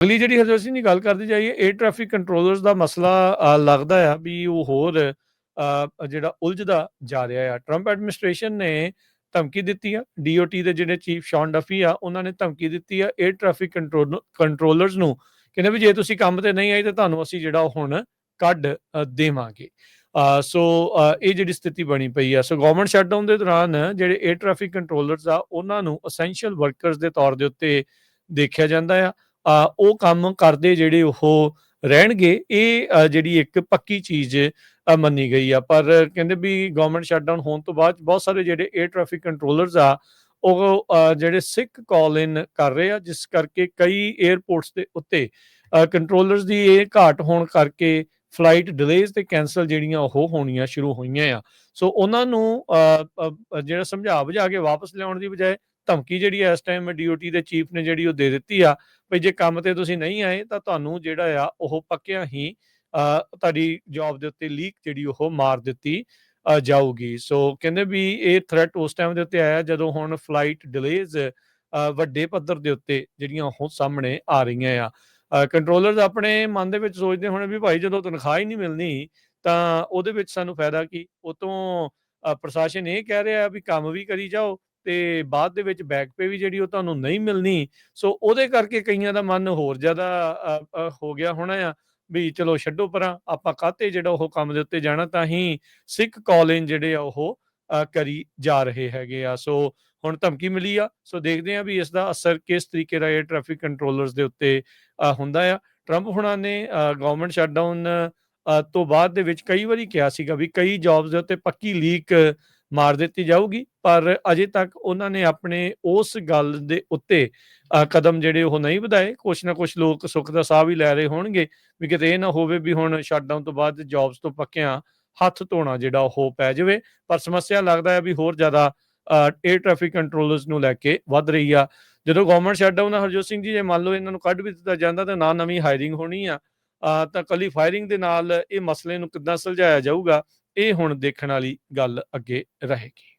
ਅਗਲੀ ਜਿਹੜੀ ਹਰਜੋਤ ਸਿੰਘ ਦੀ ਗੱਲ ਕਰਦੇ ਜਾਈਏ, 에ਅਰ ਟ੍ਰੈਫਿਕ ਕੰਟਰੋਲਰਸ ਦਾ ਮਸਲਾ ਲੱਗਦਾ ਆ ਵੀ ਉਹ ਹੋਰ ਜਿਹੜਾ ਉਲਝਦਾ ਜਾ ਰਿਹਾ ਆ। ਟਰੰਪ ਐਡਮਿਨਿਸਟ੍ਰੇਸ਼ਨ ਨੇ ਧਮਕੀ ਦਿੱਤੀ ਆ, ਡੀਓਟੀ ਦੇ ਜਿਹੜੇ ਚੀਫ ਸ਼ੌਨ ਡਫੀ ਆ, ਉਹਨਾਂ ਨੇ ਧਮਕੀ ਦਿੱਤੀ ਆ 에ਅਰ ਟ੍ਰੈਫਿਕ ਕੰਟਰੋਲਰਸ ਨੂੰ, ਕਹਿੰਦੇ ਵੀ ਜੇ ਤੁਸੀਂ ਕੰਮ ਤੇ ਨਹੀਂ ਆਏ ਤਾਂ ਤੁਹਾਨੂੰ ਅਸੀਂ ਜਿਹੜਾ ਉਹ ਹੁਣ ਕੱਢ ਦੇਵਾਂਗੇ। ਸੋ ਇਹ ਜਿਹੜੀ ਸਥਿਤੀ ਬਣੀ ਪਈ ਆ। ਸੋ ਗਵਰਨਮੈਂਟ ਸ਼ਟਡਾਊਨ ਦੇ ਦੌਰਾਨ ਜਿਹੜੇ 에ਅਰ ਟ੍ਰੈਫਿਕ ਕੰਟਰੋਲਰਸ ਆ, ਉਹਨਾਂ ਨੂੰ ਅਸੈਂਸ਼ੀਅਲ ਵਰਕਰਸ ਦੇ ਤੌਰ ਦੇ ਉੱਤੇ ਦੇਖਿਆ ਜਾਂਦਾ ਆ। ਉਹ ਕੰਮ ਕਰਦੇ ਜਿਹੜੇ ਉਹ ਰਹਿਣਗੇ, ਇਹ ਜਿਹੜੀ ਇੱਕ ਪੱਕੀ ਚੀਜ਼ ਮੰਨੀ ਗਈ ਆ। ਪਰ ਕਹਿੰਦੇ ਵੀ ਗਵਰਨਮੈਂਟ ਸ਼ਟਡਾਊਨ ਹੋਣ ਤੋਂ ਬਾਅਦ ਬਹੁਤ ਸਾਰੇ ਜਿਹੜੇ 에ਅਰ ਟ੍ਰੈਫਿਕ ਕੰਟਰੋਲਰਸ ਆ, ਉਹ ਜਿਹੜੇ ਸਿੱਕ ਕਾਲ ਇਨ ਕਰ ਰਹੇ ਆ, ਜਿਸ ਕਰਕੇ ਕਈ 에ਅਰਪੋਰਟਸ ਦੇ ਉੱਤੇ ਕੰਟਰੋਲਰਸ ਦੀ ਇਹ ਘਾਟ ਹੋਣ ਕਰਕੇ ਫਲਾਈਟ ਡਿਲੇਜ਼ ਤੇ ਕੈਂਸਲ ਜਿਹੜੀਆਂ ਉਹ ਹੋਣੀਆਂ ਸ਼ੁਰੂ ਹੋਈਆਂ ਆ। ਸੋ ਉਹਨਾਂ ਨੂੰ ਜਿਹੜਾ ਸਮਝਾ ਬੁਝਾ ਕੇ ਵਾਪਸ ਲਿਆਉਣ ਦੀ ਬਜਾਏ ਧਮਕੀ ਜਿਹੜੀ ਇਸ ਟਾਈਮ ਡੀਓਟੀ ਦੇ ਚੀਫ ਨੇ ਜਿਹੜੀ ਉਹ ਦੇ ਦਿੱਤੀ ਆ ਵੀ ਜੇ ਕੰਮ ਤੇ ਤੁਸੀਂ ਨਹੀਂ ਆਏ ਤਾਂ ਤੁਹਾਨੂੰ ਜਿਹੜਾ ਆ ਉਹ ਪੱਕਿਆਂ ਹੀ ਤੁਹਾਡੀ ਜੌਬ ਦੇ ਉੱਤੇ ਲੀਕ ਜਿਹੜੀ ਉਹ ਮਾਰ ਦਿੱਤੀ ਜਾਊਗੀ। ਸੋ ਕਹਿੰਦੇ ਵੀ ਇਹ ਥ੍ਰੈਟ ਉਸ ਟਾਈਮ ਦੇ ਉੱਤੇ ਆਇਆ ਜਦੋਂ ਹੁਣ ਫਲਾਈਟ ਡਿਲੇਜ਼ ਵੱਡੇ ਪੱਧਰ ਦੇ ਉੱਤੇ ਜਿਹੜੀਆਂ ਉਹ ਸਾਹਮਣੇ ਆ ਰਹੀਆਂ ਆ। ਕੰਟਰੋਲਰਸ ਆਪਣੇ ਮਨ ਦੇ ਵਿੱਚ ਸੋਚਦੇ ਹੋਣੇ ਵੀ ਭਾਈ ਜਦੋਂ ਤਨਖਾਹ ਹੀ ਨਹੀਂ ਮਿਲਣੀ ਤਾਂ ਉਹਦੇ ਵਿੱਚ ਸਾਨੂੰ ਫਾਇਦਾ ਕੀ। ਉਹ ਤੋਂ ਪ੍ਰਸ਼ਾਸਨ ਇਹ ਕਹਿ ਰਿਹਾ ਵੀ ਕੰਮ ਵੀ ਕਰੀ ਜਾਓ ਤੇ ਬਾਅਦ ਦੇ ਵਿੱਚ ਬੈਕ ਪੇ ਵੀ ਜਿਹੜੀ ਉਹ ਤੁਹਾਨੂੰ ਨਹੀਂ ਮਿਲਣੀ। ਸੋ ਉਹਦੇ ਕਰਕੇ ਕਈਆਂ ਦਾ ਮਨ ਹੋਰ ਜ਼ਿਆਦਾ ਹੋ ਗਿਆ ਹੋਣਾ ਆ ਵੀ ਚਲੋ ਛੱਡੋ ਪਰਾਂ, ਆਪਾਂ ਕਾਹਤੇ ਜਿਹੜਾ ਉਹ ਕੰਮ ਦੇ ਉੱਤੇ ਜਾਣਾ, ਤਾਂ ਹੀ ਸਿੱਖ ਕਾਲ ਇਨ ਜਿਹੜੇ ਆ ਉਹ ਕਰੀ ਜਾ ਰਹੇ ਹੈਗੇ ਆ। ਸੋ ਹੁਣ ਧਮਕੀ ਮਿਲੀ ਆ, ਸੋ ਦੇਖਦੇ ਆ ਵੀ ਇਸ ਦਾ ਅਸਰ ਕਿਸ ਤਰੀਕੇ ਦਾ ਇਹ ਟ੍ਰੈਫਿਕ ਕੰਟਰੋਲਰਸ ਦੇ ਉੱਤੇ ਹੁੰਦਾ ਆ। ਟਰੰਪ ਹੁਣਾਂ ਨੇ ਗਵਰਨਮੈਂਟ ਸ਼ਟਡਾਊਨ ਤੋਂ ਬਾਅਦ ਦੇ ਵਿੱਚ ਕਈ ਵਾਰੀ ਕਿਹਾ ਸੀਗਾ ਵੀ ਕਈ ਜੌਬਸ ਦੇ ਉੱਤੇ ਪੱਕੀ ਲੀਕ ਮਾਰ ਦਿੱਤੀ ਜਾਊਗੀ, ਪਰ ਅਜੇ ਤੱਕ ਉਹਨਾਂ ਨੇ ਆਪਣੇ ਉਸ ਗੱਲ ਦੇ ਉੱਤੇ ਕਦਮ ਜਿਹੜੇ ਉਹ ਨਹੀਂ ਵਧਾਏ। ਕੁਛ ਨਾ ਕੁਛ ਲੋਕ ਸੁੱਖ ਦਾ ਸਾਹ ਵੀ ਲੈ ਰਹੇ ਹੋਣਗੇ ਵੀ ਕਿਤੇ ਇਹ ਨਾ ਹੋਵੇ ਵੀ ਹੁਣ ਸ਼ਟਡਾਊਨ ਤੋਂ ਬਾਅਦ ਜੌਬਸ ਤੋਂ ਪੱਕਿਆਂ ਹੱਥ ਧੋਣਾ ਜਿਹੜਾ ਉਹ ਪੈ ਜਾਵੇ। ਪਰ ਸਮੱਸਿਆ ਲੱਗਦਾ ਹੈ ਵੀ ਹੋਰ ਜ਼ਿਆਦਾ 에ਅਰ ਟ੍ਰੈਫਿਕ ਕੰਟਰੋਲਰਸ ਨੂੰ ਲੈ ਕੇ ਵੱਧ ਰਹੀ ਆ। ਜਦੋਂ ਗਵਰਨਮੈਂਟ ਸ਼ਟਡਾਊਨ ਆ ਹਰਜੋਤ ਸਿੰਘ ਜੀ, ਜੇ ਮੰਨ ਲਓ ਇਹਨਾਂ ਨੂੰ ਕੱਢ ਵੀ ਦਿੱਤਾ ਜਾਂਦਾ ਤਾਂ ਨਾ ਨਵੀਂ ਹਾਇਰਿੰਗ ਹੋਣੀ ਆ, ਤਾਂ ਇਕੱਲੀ ਫਾਇਰਿੰਗ ਦੇ ਨਾਲ ਇਹ ਮਸਲੇ ਨੂੰ ਕਿੱਦਾਂ ਸੁਲਝਾਇਆ ਜਾਊਗਾ, ਇਹ ਹੁਣ ਦੇਖਣ ਵਾਲੀ ਗੱਲ ਅੱਗੇ ਰਹੇਗੀ।